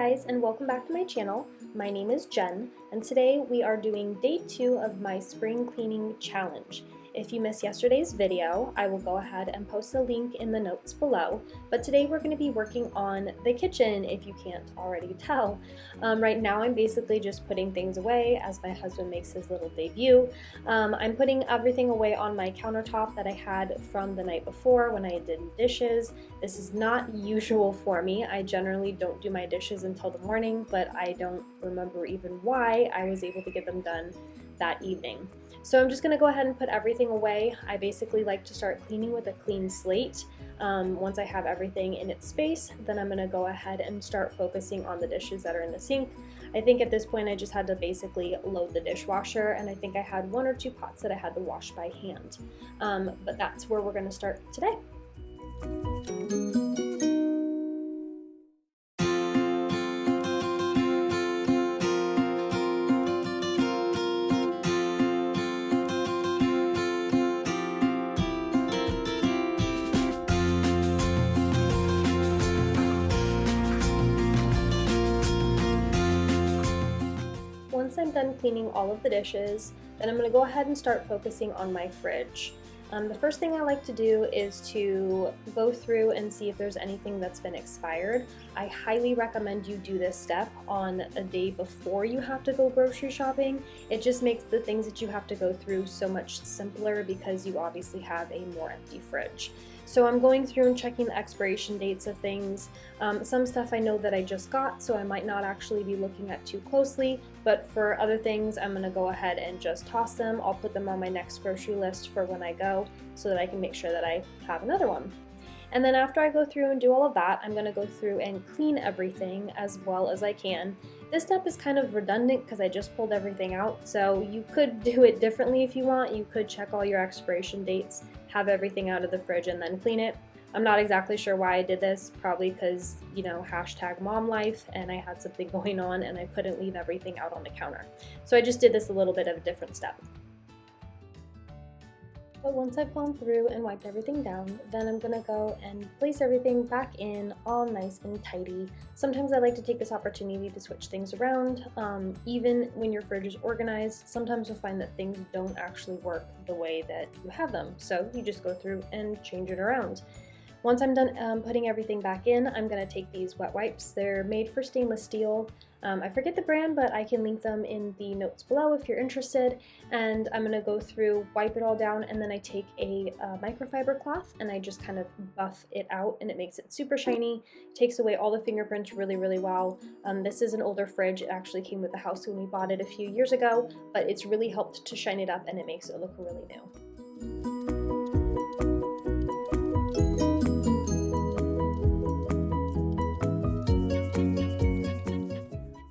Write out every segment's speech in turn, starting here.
guys, and welcome back to my channel. My name is Jen, and today we are doing day 2 of my spring cleaning challenge. If you missed yesterday's video, I will go ahead and post a link in the notes below, but today we're going to be working on the kitchen, if you can't already tell. Right now I'm basically just putting things away as my husband makes his little debut. I'm putting everything away on my countertop that I had from the night before when I did dishes. This is not usual for me. I generally don't do my dishes until the morning, but I don't remember even why I was able to get them done that evening. So I'm just going to go ahead and put everything away. I basically like to start cleaning with a clean slate. Once I have everything in its space, then I'm going to go ahead and start focusing on the dishes that are in the sink. I think at this point I just had to basically load the dishwasher, and I think I had 1 or 2 pots that I had to wash by hand. But that's where we're going to start today. Once I'm done cleaning all of the dishes, then I'm going to go ahead and start focusing on my fridge. The first thing I like to do is to go through and see if there's anything that's been expired. I highly recommend you do this step on a day before you have to go grocery shopping. It just makes the things that you have to go through so much simpler because you obviously have a more empty fridge. So I'm going through and checking the expiration dates of things. Some stuff I know that I just got, so I might not actually be looking at too closely, but for other things I'm gonna go ahead and just toss them. I'll put them on my next grocery list for when I go so that I can make sure that I have another one. And then after I go through and do all of that, I'm gonna go through and clean everything as well as I can. This step is kind of redundant because I just pulled everything out, so you could do it differently if you want. You could check all your expiration dates, have everything out of the fridge, and then clean it. I'm not exactly sure why I did this, probably because, you know, #momlife, and I had something going on and I couldn't leave everything out on the counter. So I just did this a little bit of a different step. But once I've gone through and wiped everything down, then I'm gonna go and place everything back in all nice and tidy. Sometimes I like to take this opportunity to switch things around. Even when your fridge is organized, sometimes you'll find that things don't actually work the way that you have them. So you just go through and change it around. Once I'm done putting everything back in, I'm going to take these wet wipes. They're made for stainless steel. I forget the brand, but I can link them in the notes below if you're interested. And I'm going to go through, wipe it all down, and then I take a microfiber cloth and I just kind of buff it out, and it makes it super shiny, takes away all the fingerprints really, really well. This is an older fridge. It actually came with the house when we bought it a few years ago, but it's really helped to shine it up and it makes it look really new.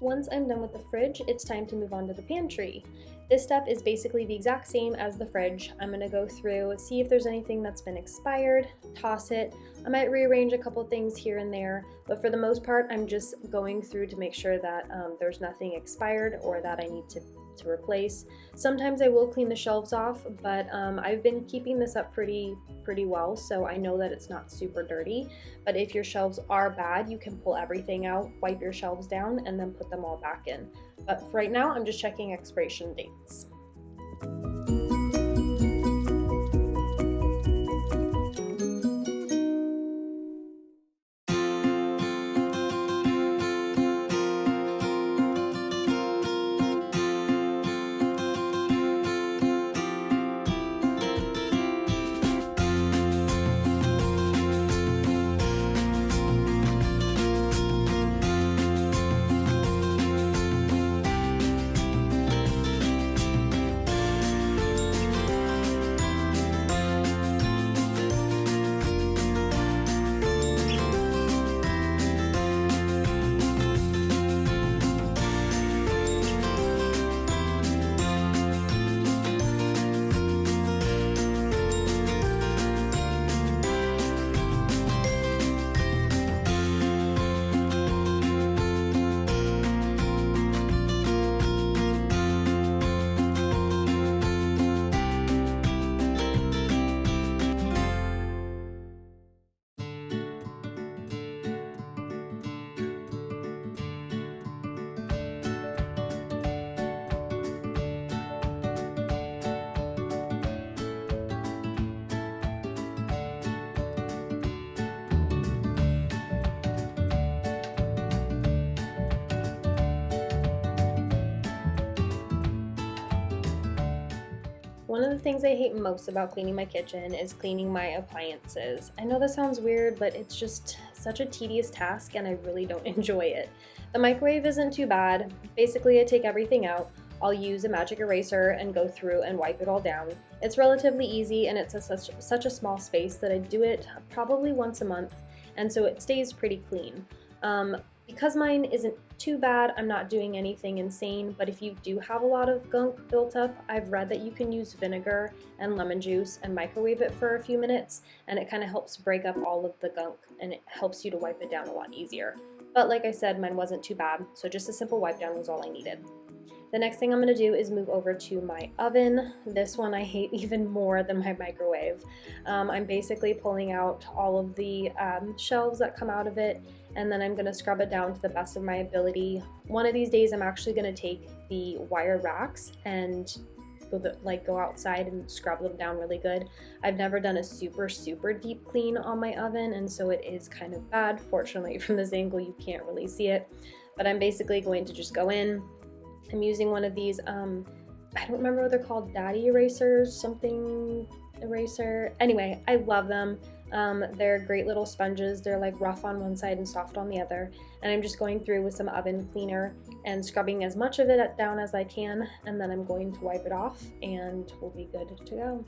Once I'm done with the fridge, it's time to move on to the pantry. This step is basically the exact same as the fridge. I'm going to go through, see if there's anything that's been expired, toss it. I might rearrange a couple things here and there, but for the most part, I'm just going through to make sure that there's nothing expired or that I need to replace. Sometimes I will clean the shelves off, but I've been keeping this up pretty well, so I know that it's not super dirty. But if your shelves are bad, you can pull everything out, wipe your shelves down, and then put them all back in. But for right now, I'm just checking expiration dates. one of the things I hate most about cleaning my kitchen is cleaning my appliances. I know that sounds weird, but it's just such a tedious task and I really don't enjoy it. The microwave isn't too bad. Basically, I take everything out. I'll use a magic eraser and go through and wipe it all down. It's relatively easy and it's such a small space that I do it probably once a month, and so it stays pretty clean. Because mine isn't too bad, I'm not doing anything insane, but if you do have a lot of gunk built up, I've read that you can use vinegar and lemon juice and microwave it for a few minutes, and it kind of helps break up all of the gunk and it helps you to wipe it down a lot easier. But like I said, mine wasn't too bad, so just a simple wipe down was all I needed. The next thing I'm going to do is move over to my oven. This one I hate even more than my microwave. I'm basically pulling out all of the shelves that come out of it, and then I'm going to scrub it down to the best of my ability. One of these days I'm actually going to take the wire racks and go outside and scrub them down really good. I've never done a super deep clean on my oven, and so it is kind of bad. Fortunately, from this angle you can't really see it, but I'm basically going to just go in. I'm using one of these, I don't remember what they're called, daddy erasers, something eraser. Anyway, I love them. They're great little sponges. They're like rough on one side and soft on the other. And I'm just going through with some oven cleaner and scrubbing as much of it down as I can. And then I'm going to wipe it off and we'll be good to go.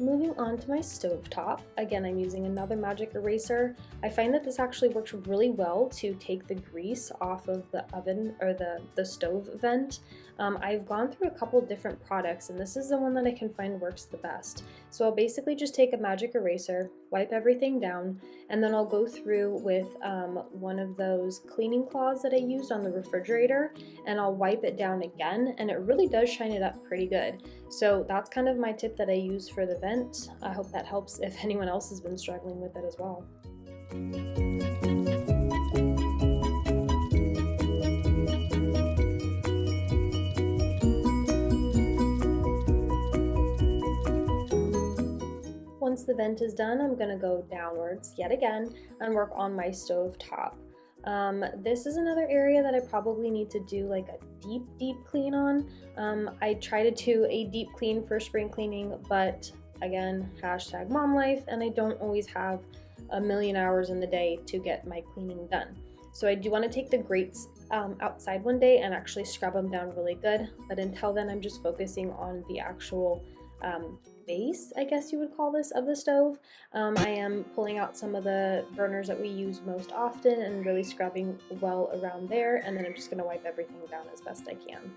Moving on to my stovetop, again I'm using another magic eraser. I find that this actually works really well to take the grease off of the oven or the stove vent. I've gone through a couple different products and this is the one that I can find works the best. So I'll basically just take a magic eraser, wipe everything down, and then I'll go through with one of those cleaning cloths that I used on the refrigerator, and I'll wipe it down again, and it really does shine it up pretty good. So that's kind of my tip that I use for the vent. I hope that helps if anyone else has been struggling with it as well. Once the vent is done, I'm going to go downwards yet again and work on my stove top. This is another area that I probably need to do like a deep clean on. I try to do a deep clean for spring cleaning, but again, hashtag mom life, and I don't always have a million hours in the day to get my cleaning done. So I do want to take the grates outside one day and actually scrub them down really good, but until then I'm just focusing on the actual base, I guess you would call this, of the stove. I am pulling out some of the burners that we use most often and really scrubbing well around there, and then I'm just going to wipe everything down as best I can.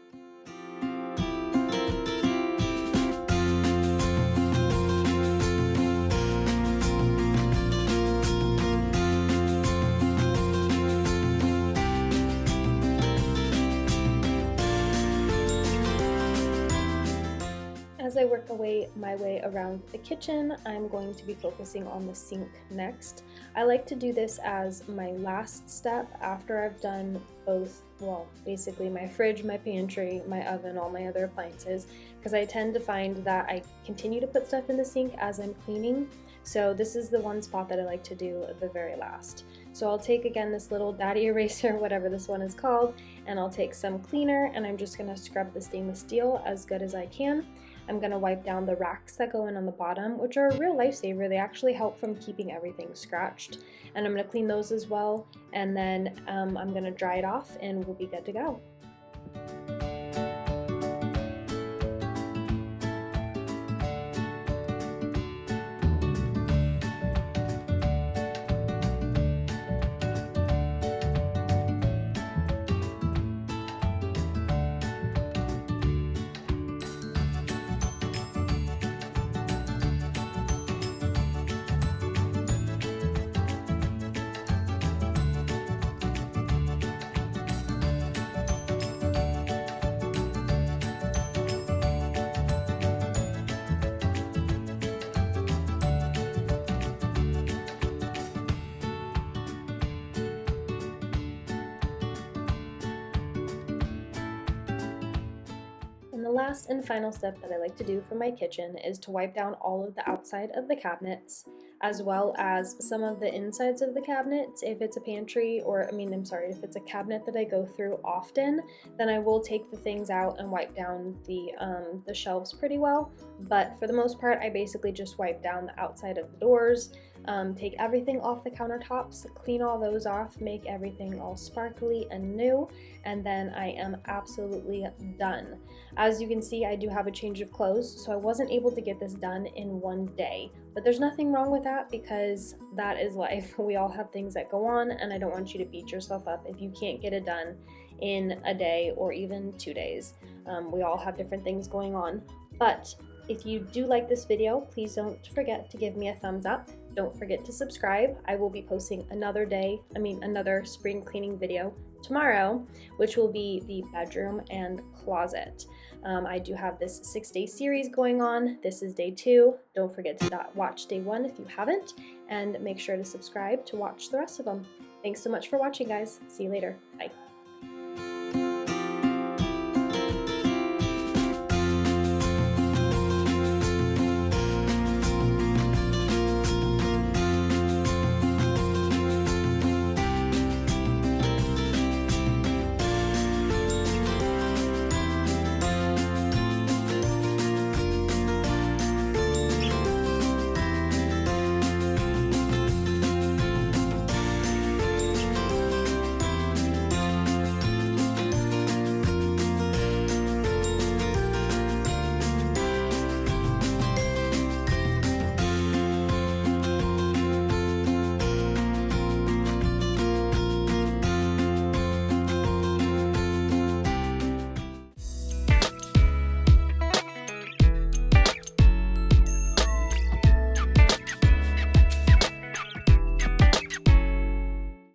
As as I work my way around the kitchen, I'm going to be focusing on the sink next. I like to do this as my last step after I've done both, well, basically my fridge, my pantry, my oven, all my other appliances, because I tend to find that I continue to put stuff in the sink as I'm cleaning. So this is the one spot that I like to do at the very last. So I'll take again this little daddy eraser, whatever this one is called, and I'll take some cleaner and I'm just gonna scrub the stainless steel as good as I can. I'm gonna wipe down the racks that go in on the bottom, which are a real lifesaver. They actually help from keeping everything scratched. And I'm gonna clean those as well, and then I'm gonna dry it off and we'll be good to go. And the last and final step that I like to do for my kitchen is to wipe down all of the outside of the cabinets, as well as some of the insides of the cabinets. If it's a pantry, or if it's a cabinet that I go through often, then I will take the things out and wipe down the shelves pretty well. But for the most part, I basically just wipe down the outside of the doors, take everything off the countertops, clean all those off, make everything all sparkly and new, and then I am absolutely done. As you can see, I do have a change of clothes, so I wasn't able to get this done in one day. But there's nothing wrong with that, because that is life. We all have things that go on, and I don't want you to beat yourself up if you can't get it done in a day or even 2 days. We all have different things going on. But if you do like this video, please don't forget to give me a thumbs up. Don't forget to subscribe. I will be posting another spring cleaning video tomorrow, which will be the bedroom and closet. I do have this 6-day series going on. This is day 2. Don't forget to watch day 1 if you haven't, and make sure to subscribe to watch the rest of them. Thanks so much for watching, guys. See you later. Bye.